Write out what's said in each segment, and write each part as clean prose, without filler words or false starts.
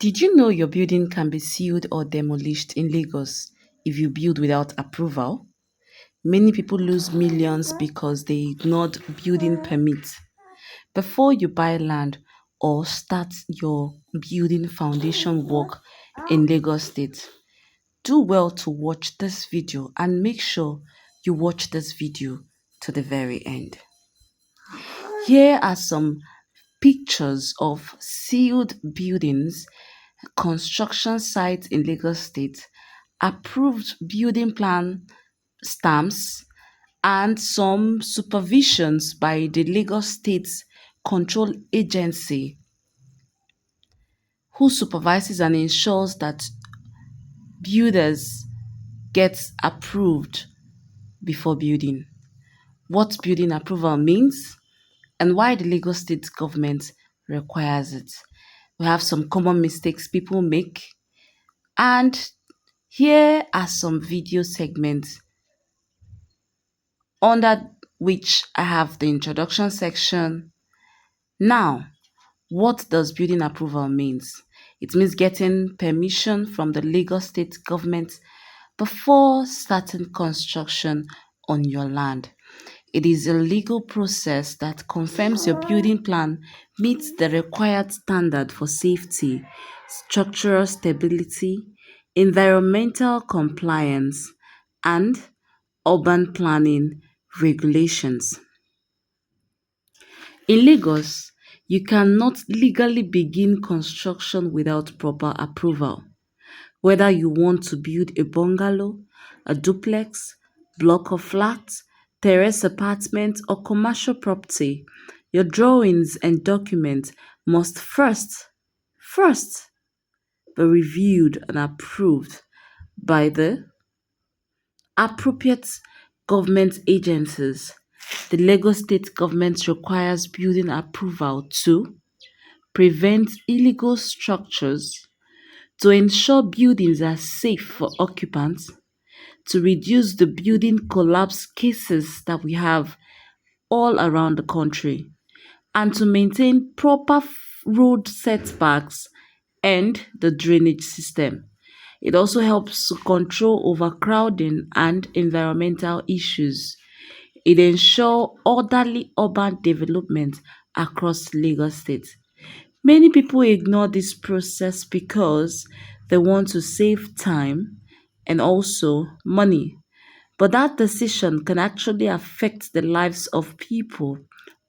Did you know your building can be sealed or demolished in Lagos if you build without approval? Many people lose millions because they ignored building permits. Before you buy land or start your building foundation work in Lagos State, do well to watch this video and make sure you watch this video to the very end. Here are some pictures of sealed buildings, construction sites in Lagos State, approved building plan stamps, and some supervisions by the Lagos State Control Agency, who supervises and ensures that builders get approved before building. What building approval means and why the Lagos State government requires it. We have some common mistakes people make, and here are some video segments under which I have the introduction section. Now, what does building approval means? It means getting permission from the Lagos State government before starting construction on your land. It is a legal process that confirms your building plan meets the required standard for safety, structural stability, environmental compliance, and urban planning regulations. In Lagos, you cannot legally begin construction without proper approval. Whether you want to build a bungalow, a duplex, block of flats, terrace apartment, or commercial property, your drawings and documents must first be reviewed and approved by the appropriate government agencies. The Lagos State government requires building approval to prevent illegal structures, to ensure buildings are safe for occupants, to reduce the building collapse cases that we have all around the country, and to maintain proper road setbacks and the drainage system. It also helps to control overcrowding and environmental issues. It ensures orderly urban development across Lagos State. Many people ignore this process because they want to save time and also money. But that decision can actually affect the lives of people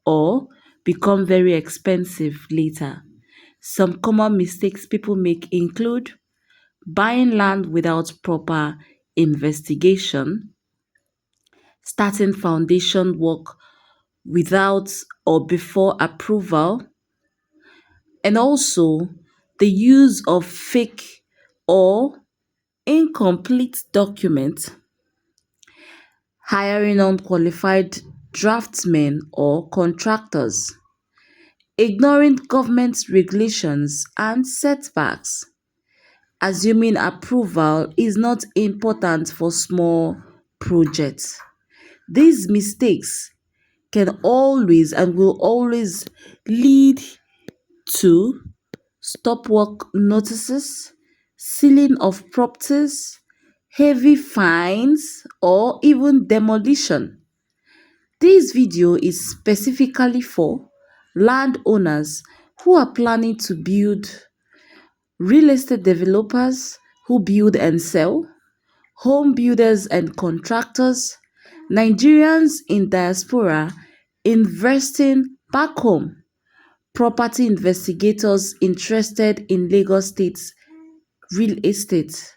or become very expensive later. Some common mistakes people make include buying land without proper investigation, starting foundation work without or before approval, and also the use of fake or incomplete documents, hiring unqualified draftsmen or contractors, ignoring government regulations and setbacks, assuming approval is not important for small projects. These mistakes can always and will always lead to stop work notices, sealing of properties, heavy fines, or even demolition. This video is specifically for landowners who are planning to build, real estate developers who build and sell, home builders and contractors, Nigerians in diaspora investing back home, property investigators interested in Lagos State's real estate.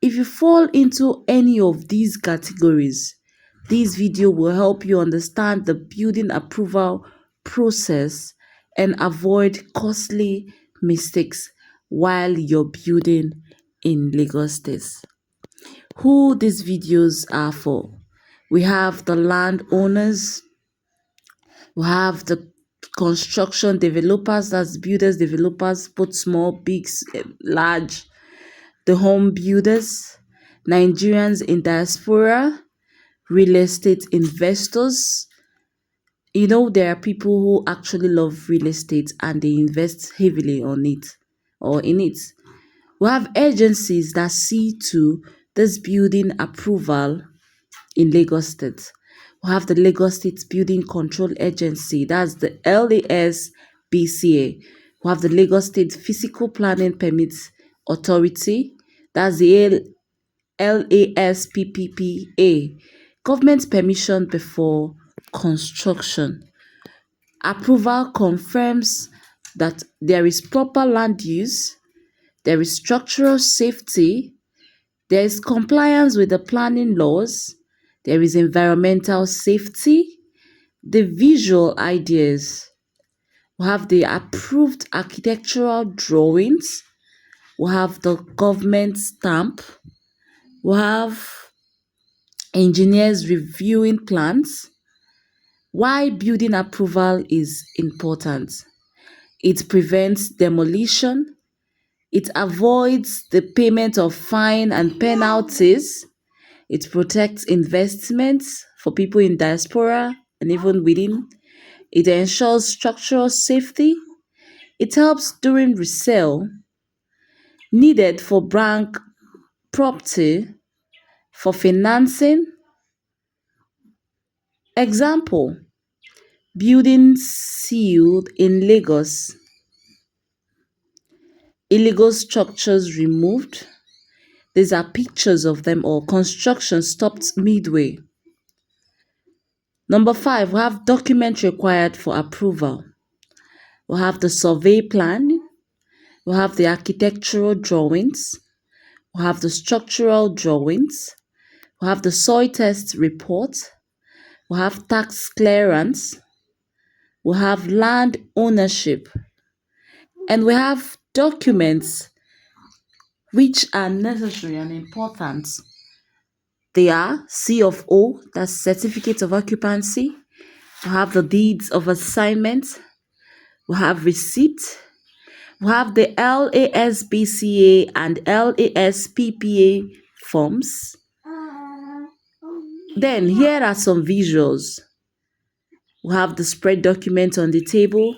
If you fall into any of these categories, this video will help you understand the building approval process and avoid costly mistakes while you're building in Lagos State. Who these videos are for? We have the landowners, we have the construction developers, that's builders, developers, both small, big, large, the home builders, Nigerians in diaspora, real estate investors. There are people who actually love real estate and they invest heavily on it, or in it. We have agencies that see to this building approval in Lagos State. We have the Lagos State Building Control Agency, that's the LASBCA. We have the Lagos State Physical Planning Permits Authority, that's the LASPPPA. Government permission before construction. Approval confirms that there is proper land use, there is structural safety, there is compliance with the planning laws, there is environmental safety, the visual ideas. We have the approved architectural drawings, we have the government stamp, we have engineers reviewing plans. Why building approval is important? It prevents demolition, it avoids the payment of fine and penalties, it protects investments for people in diaspora and even within, it ensures structural safety, it helps during resale, needed for bank property, for financing. Example, building sealed in Lagos, illegal structures removed. These are pictures of them, or construction stopped midway. Number 5, we have documents required for approval. We have the survey plan, we have the architectural drawings, we have the structural drawings, we have the soil test report, we have tax clearance, we have land ownership, and we have documents which are necessary and important. They are C of O, that's certificate of occupancy. We have the deeds of assignment. We have receipt. We have the LASBCA and LASPPA forms. Then here are some visuals. We have the spread document on the table,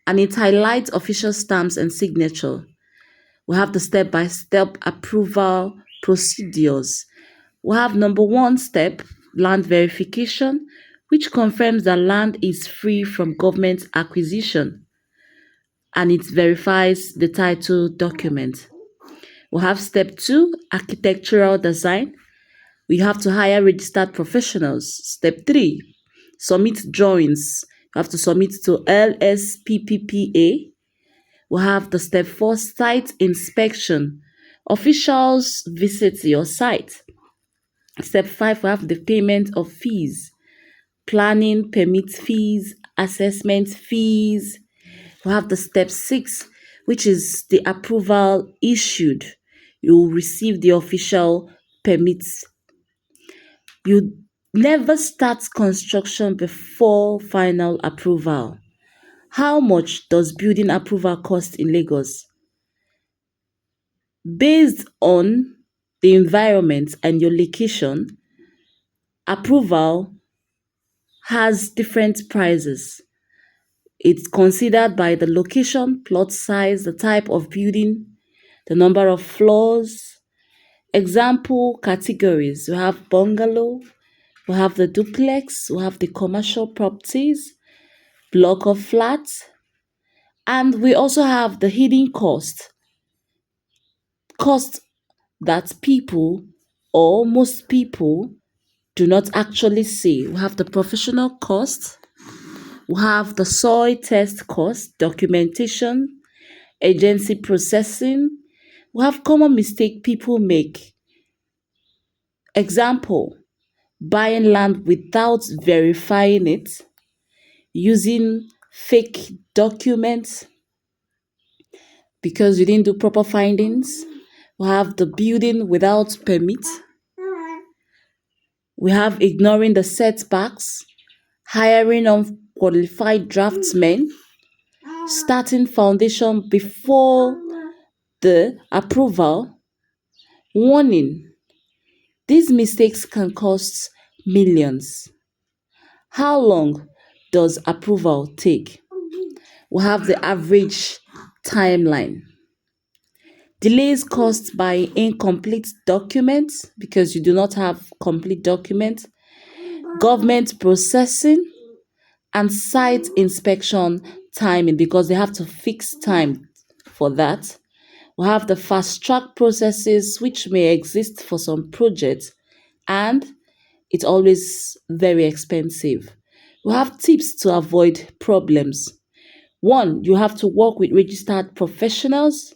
and it highlights official stamps and signature. We have the step-by-step approval procedures. We have number 1 step, land verification, which confirms that land is free from government acquisition, and it verifies the title document. We have step 2, architectural design. We have to hire registered professionals. Step 3, submit drawings. You have to submit to LSPPPA. We have the step 4, site inspection. Officials visit your site. Step 5, we have the payment of fees. Planning, permit fees, assessment fees. We have the step 6, which is the approval issued. You will receive the official permits. You never start construction before final approval. How much does building approval cost in Lagos? Based on the environment and your location, approval has different prices. It's considered by the location, plot size, the type of building, the number of floors. Example categories: we have bungalow, we have the duplex, we have the commercial properties, block of flats, and we also have the hidden cost that people, or most people, do not actually see. We have the professional cost, we have the soil test cost, documentation, agency processing. We have common mistake people make. Example, buying land without verifying it, using fake documents because you didn't do proper findings. We have the building without permit. We have ignoring the setbacks, hiring unqualified draftsmen, starting foundation before the approval. Warning: these mistakes can cost millions. How long does approval take? We have the average timeline. Delays caused by incomplete documents because you do not have complete documents, government processing, and site inspection timing because they have to fix time for that. We have the fast track processes which may exist for some projects and it's always very expensive. We have tips to avoid problems. One, you have to work with registered professionals.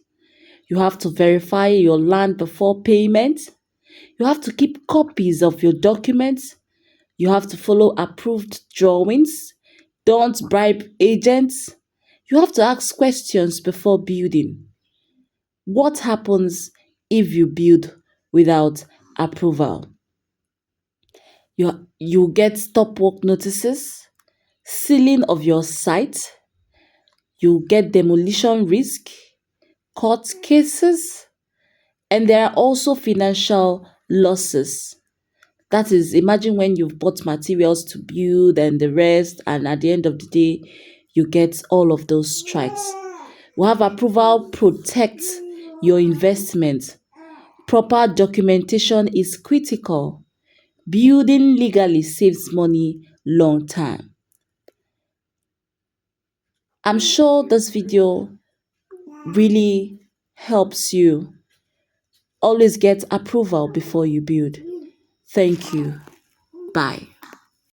You have to verify your land before payment. You have to keep copies of your documents. You have to follow approved drawings. Don't bribe agents. You have to ask questions before building. What happens if you build without approval? You get stop work notices, sealing of your site, you get demolition risk, court cases, and there are also financial losses. That is, imagine when you've bought materials to build and the rest, and at the end of the day, you get all of those strikes. We have approval protects your investment. Proper documentation is critical. Building legally saves money long term. I'm sure this video really helps you. Always get approval before you build. Thank you. Bye.